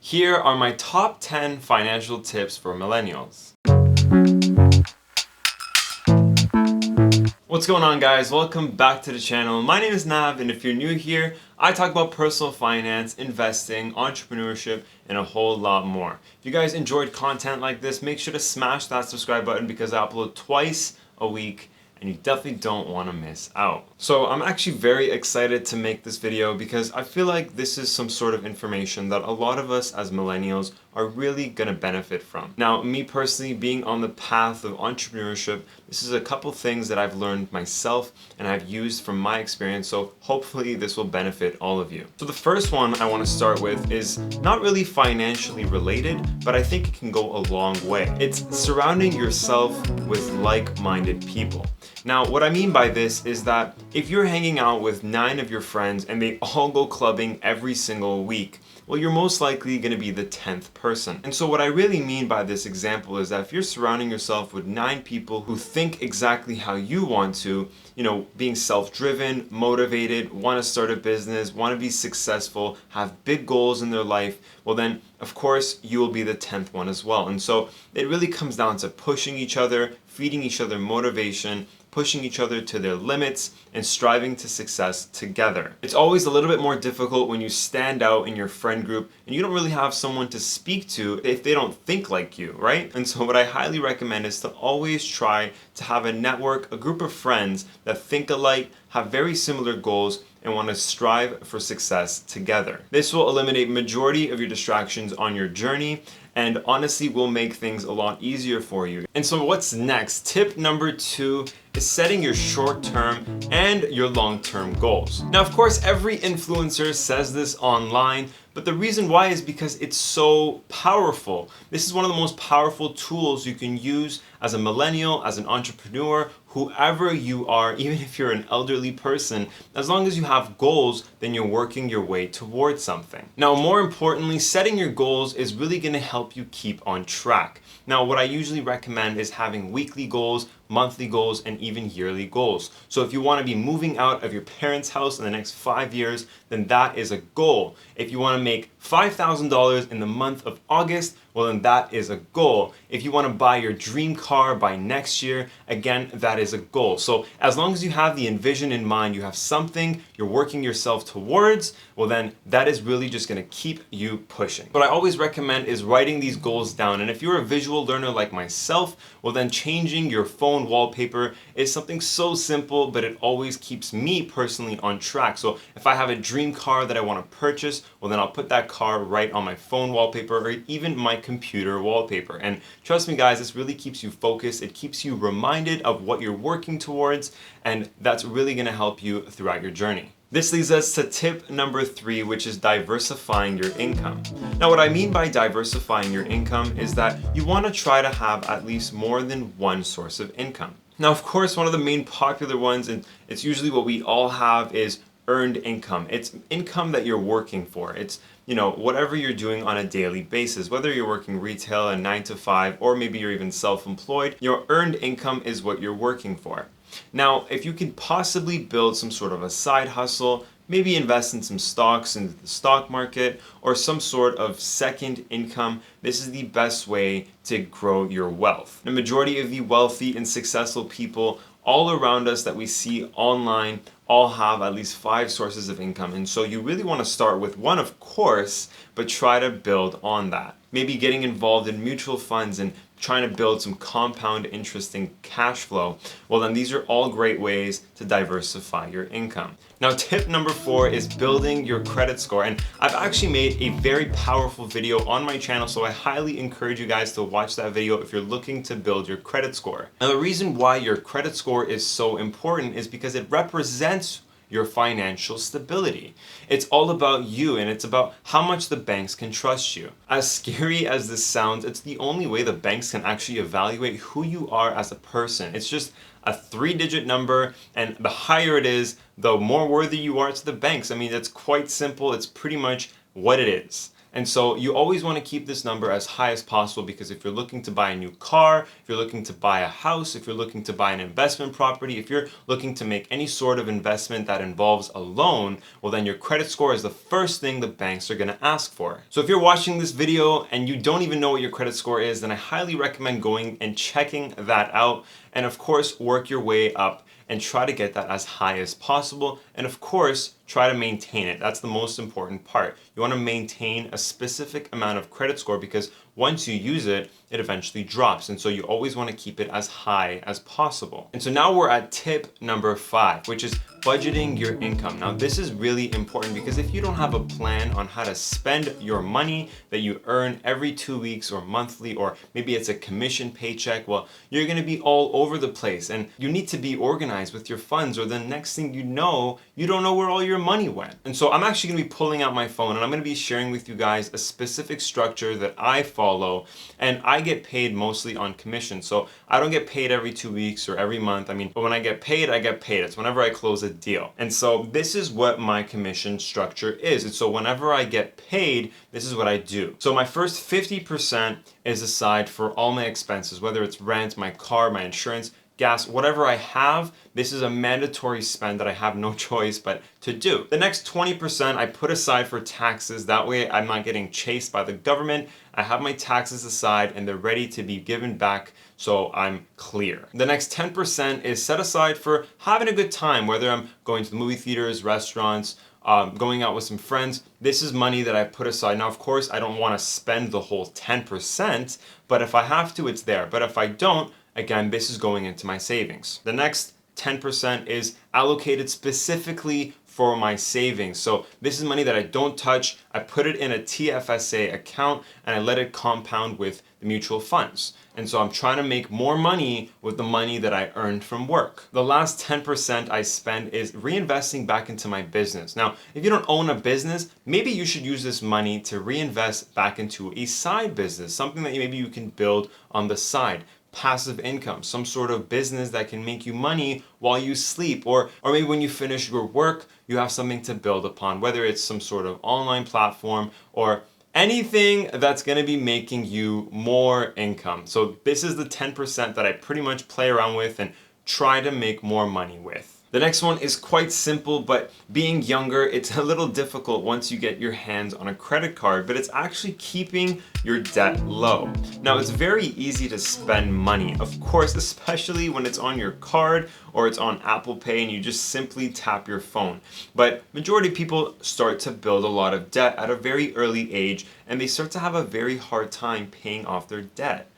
Here are my top 10 financial tips for millennials. What's going on, guys? Welcome back to the channel. My name is Nav, and if you're new here, I talk about personal finance, investing, entrepreneurship, and a whole lot more. If you guys enjoyed content like this, make sure to smash that subscribe button because I upload twice a week and you definitely don't want to miss out. So I'm actually very excited to make this video because I feel like this is some sort of information that a lot of us as millennials are really gonna benefit from. Now, me personally, being on the path of entrepreneurship, this is a couple things that I've learned myself and I've used from my experience, so hopefully this will benefit all of you. So the first one I want to start with is not really financially related, but I think it can go a long way. It's surrounding yourself with like-minded people. Now, what I mean by this is that if you're hanging out with 9 of your friends and they all go clubbing every single week, well, you're most likely going to be the 10th person. And so what I really mean by this example is that if you're surrounding yourself with 9 people who think exactly how you want to, being self-driven, motivated, want to start a business, want to be successful, have big goals in their life, well then, of course, you will be the 10th one as well. And so it really comes down to pushing each other, feeding each other motivation, pushing each other to their limits, and striving to success together. It's always a little bit more difficult when you stand out in your friend group and you don't really have someone to speak to if they don't think like you, right? And so what I highly recommend is to always try to have a network, a group of friends that think alike, have very similar goals, and want to strive for success together. This will eliminate majority of your distractions on your journey and honestly will make things a lot easier for you. And so what's next? Tip number 2 is setting your short-term and your long-term goals. Now, of course, every influencer says this online, but the reason why is because it's so powerful. This is one of the most powerful tools you can use as a millennial, as an entrepreneur, whoever you are, even if you're an elderly person, as long as you have goals, then you're working your way towards something. Now, more importantly, setting your goals is really going to help you keep on track. Now, what I usually recommend is having weekly goals, monthly goals, and even yearly goals. So if you want to be moving out of your parents' house in the next 5 years, then that is a goal. If you want to make $5,000 in the month of August, well then that is a goal. If you want to buy your dream car by next year, again, that is a goal. So as long as you have the envision in mind, you have something you're working yourself towards, well then that is really just going to keep you pushing. What I always recommend is writing these goals down. And if you're a visual learner like myself, well then changing your phone wallpaper is something so simple, but it always keeps me personally on track. So if I have a dream car that I want to purchase, well then I'll put that car right on my phone wallpaper or even my computer wallpaper. And trust me guys, this really keeps you focused. It keeps you reminded of what you're working towards, and that's really going to help you throughout your journey. This leads us to tip number 3, which is diversifying your income. Now, what I mean by diversifying your income is that you want to try to have at least more than one source of income. Now, of course, one of the main popular ones, and it's usually what we all have, is earned income. It's income that you're working for. It's, whatever you're doing on a daily basis, whether you're working retail and 9 to 5, or maybe you're even self-employed, your earned income is what you're working for. Now, if you can possibly build some sort of a side hustle, maybe invest in some stocks in the stock market or some sort of second income, this is the best way to grow your wealth. The majority of the wealthy and successful people all around us that we see online all have at least 5 sources of income. And so you really want to start with one, of course, but try to build on that. Maybe getting involved in mutual funds and trying to build some compound interesting cash flow. Well then these are all great ways to diversify your income. Now tip number 4 is building your credit score. And I've actually made a very powerful video on my channel, so I highly encourage you guys to watch that video if you're looking to build your credit score. Now the reason why your credit score is so important is because it represents your financial stability. It's all about you, and it's about how much the banks can trust you. As scary as this sounds, it's the only way the banks can actually evaluate who you are as a person. It's just a 3-digit number, and the higher it is, the more worthy you are to the banks. I mean, it's quite simple. It's pretty much what it is. And so you always want to keep this number as high as possible, because if you're looking to buy a new car, if you're looking to buy a house, if you're looking to buy an investment property, if you're looking to make any sort of investment that involves a loan, well then your credit score is the first thing the banks are going to ask for. So if you're watching this video and you don't even know what your credit score is, then I highly recommend going and checking that out, and of course work your way up and try to get that as high as possible, and of course try to maintain it. That's the most important part. You want to maintain a specific amount of credit score, because once you use it, it eventually drops, and so you always want to keep it as high as possible. And so now we're at tip number 5, which is budgeting your income. Now this is really important, because if you don't have a plan on how to spend your money that you earn every 2 weeks or monthly, or maybe it's a commission paycheck, well, you're going to be all over the place, and you need to be organized with your funds, or the next thing you know, you don't know where all your money went. And so I'm actually going to be pulling out my phone, and I'm going to be sharing with you guys a specific structure that I follow, and I get paid mostly on commission. So I don't get paid every 2 weeks or every month. I mean, but when I get paid, I get paid. It's whenever I close a deal. And so this is what my commission structure is. And so whenever I get paid, this is what I do. So my first 50% is aside for all my expenses, whether it's rent, my car, my insurance, gas, whatever I have. This is a mandatory spend that I have no choice but to do. The next 20% I put aside for taxes. That way I'm not getting chased by the government. I have my taxes aside and they're ready to be given back, so I'm clear. The next 10% is set aside for having a good time, whether I'm going to the movie theaters, restaurants, going out with some friends. This is money that I put aside. Now, of course, I don't want to spend the whole 10%, but if I have to, it's there. But if I don't, again, this is going into my savings. The next 10% is allocated specifically for my savings. So this is money that I don't touch. I put it in a TFSA account and I let it compound with the mutual funds. And so I'm trying to make more money with the money that I earned from work. The last 10% I spend is reinvesting back into my business. Now, if you don't own a business, maybe you should use this money to reinvest back into a side business, something that maybe you can build on the side. Passive income, some sort of business that can make you money while you sleep, or maybe when you finish your work, you have something to build upon, whether it's some sort of online platform or anything that's going to be making you more income. So this is the 10% that I pretty much play around with and try to make more money with. The next one is quite simple, but being younger, it's a little difficult once you get your hands on a credit card, but it's actually keeping your debt low. Now, it's very easy to spend money, of course, especially when it's on your card or it's on Apple Pay and you just simply tap your phone. But majority of people start to build a lot of debt at a very early age, and they start to have a very hard time paying off their debt.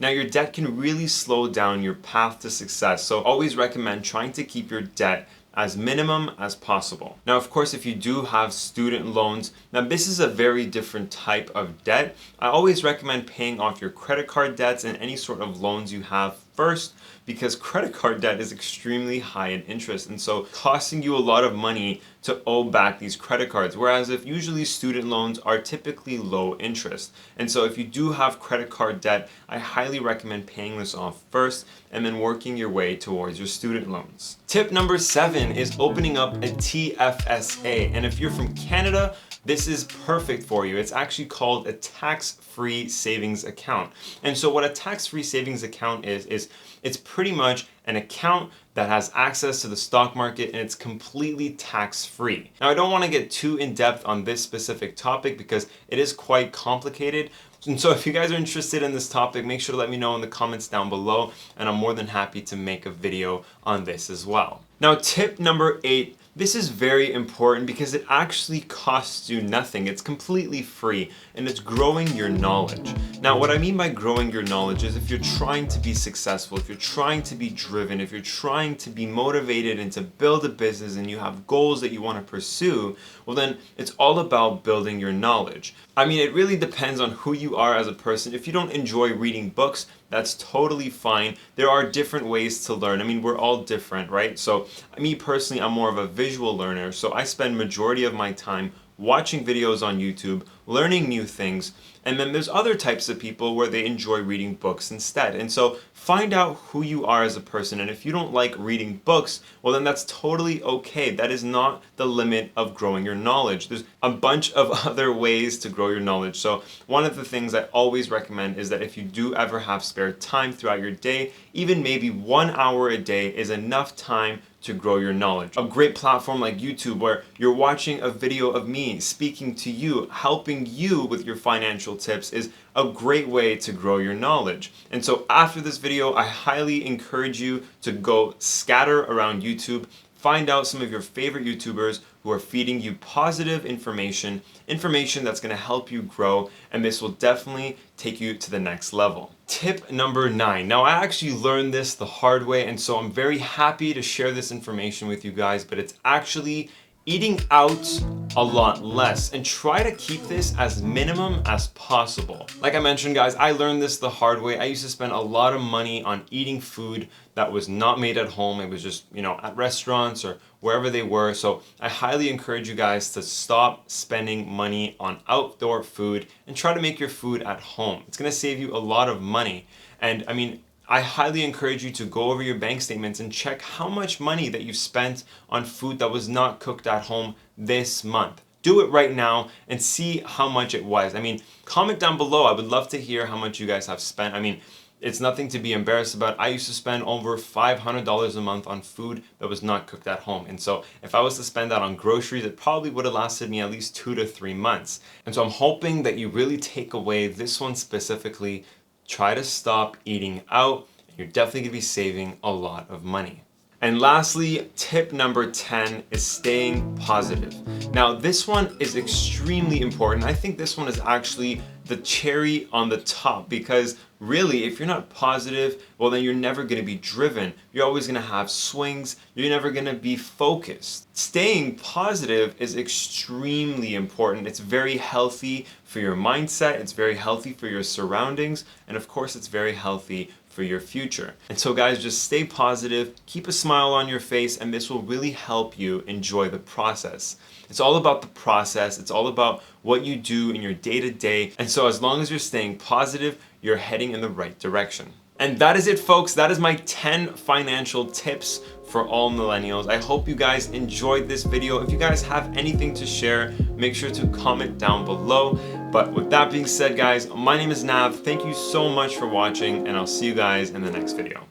Now, your debt can really slow down your path to success, so always recommend trying to keep your debt as minimum as possible. Now, of course, if you do have student loans, now this is a very different type of debt. I always recommend paying off your credit card debts and any sort of loans you have first, because credit card debt is extremely high in interest, and so costing you a lot of money to owe back these credit cards, whereas if usually student loans are typically low interest. And so if you do have credit card debt, I highly recommend paying this off first and then working your way towards your student loans. Tip number 7 is opening up a TFSA, and if you're from Canada, this is perfect for you. It's actually called a tax-free savings account. And so what a tax-free savings account is it's pretty much an account that has access to the stock market, and it's completely tax-free. Now, I don't want to get too in-depth on this specific topic because it is quite complicated. And so if you guys are interested in this topic, make sure to let me know in the comments down below, and I'm more than happy to make a video on this as well. Now, tip number 8, this is very important because it actually costs you nothing. It's completely free, and it's growing your knowledge. Now, what I mean by growing your knowledge is if you're trying to be successful, if you're trying to be driven, if you're trying to be motivated and to build a business and you have goals that you want to pursue, well then it's all about building your knowledge. I mean, it really depends on who you are as a person. If you don't enjoy reading books, that's totally fine. There are different ways to learn. I mean, we're all different, right? So me personally, I'm more of a visual learner, so I spend majority of my time watching videos on YouTube, learning new things. And then there's other types of people where they enjoy reading books instead. And so find out who you are as a person. And if you don't like reading books, well, then that's totally okay. That is not the limit of growing your knowledge. There's a bunch of other ways to grow your knowledge. So one of the things I always recommend is that if you do ever have spare time throughout your day, even maybe 1 hour a day is enough time to grow your knowledge. A great platform like YouTube where you're watching a video of me speaking to you, helping you with your financial tips is a great way to grow your knowledge. And so after this video, I highly encourage you to go scatter around YouTube, find out some of your favorite YouTubers who are feeding you positive information that's going to help you grow, and this will definitely take you to the next level. Tip number 9. Now, I actually learned this the hard way, and so I'm very happy to share this information with you guys, but it's actually eating out a lot less, and try to keep this as minimum as possible. Like I mentioned, guys, I learned this the hard way. I used to spend a lot of money on eating food that was not made at home. It was just, at restaurants or wherever they were. So I highly encourage you guys to stop spending money on outdoor food and try to make your food at home. It's gonna save you a lot of money. And I highly encourage you to go over your bank statements and check how much money that you've spent on food that was not cooked at home this month. Do it right now and see how much it was. Comment down below. I would love to hear how much you guys have spent. It's nothing to be embarrassed about. I used to spend over $500 a month on food that was not cooked at home. And so if I was to spend that on groceries, it probably would have lasted me at least 2 to 3 months. And so I'm hoping that you really take away this one specifically. Try to stop eating out. You're definitely gonna be saving a lot of money. And lastly, tip number 10 is staying positive. Now, this one is extremely important. I think this one is actually the cherry on the top, because really, if you're not positive, well, then you're never gonna be driven. You're always gonna have swings. You're never gonna be focused. Staying positive is extremely important. It's very healthy for your mindset. It's very healthy for your surroundings. And of course, it's very healthy for your future. And so guys, just stay positive, keep a smile on your face, and this will really help you enjoy the process. It's all about the process. It's all about what you do in your day-to-day. And so as long as you're staying positive, you're heading in the right direction. And that is it, folks. That is my 10 financial tips for all millennials. I hope you guys enjoyed this video. If you guys have anything to share, make sure to comment down below. But with that being said, guys, my name is Nav. Thank you so much for watching, and I'll see you guys in the next video.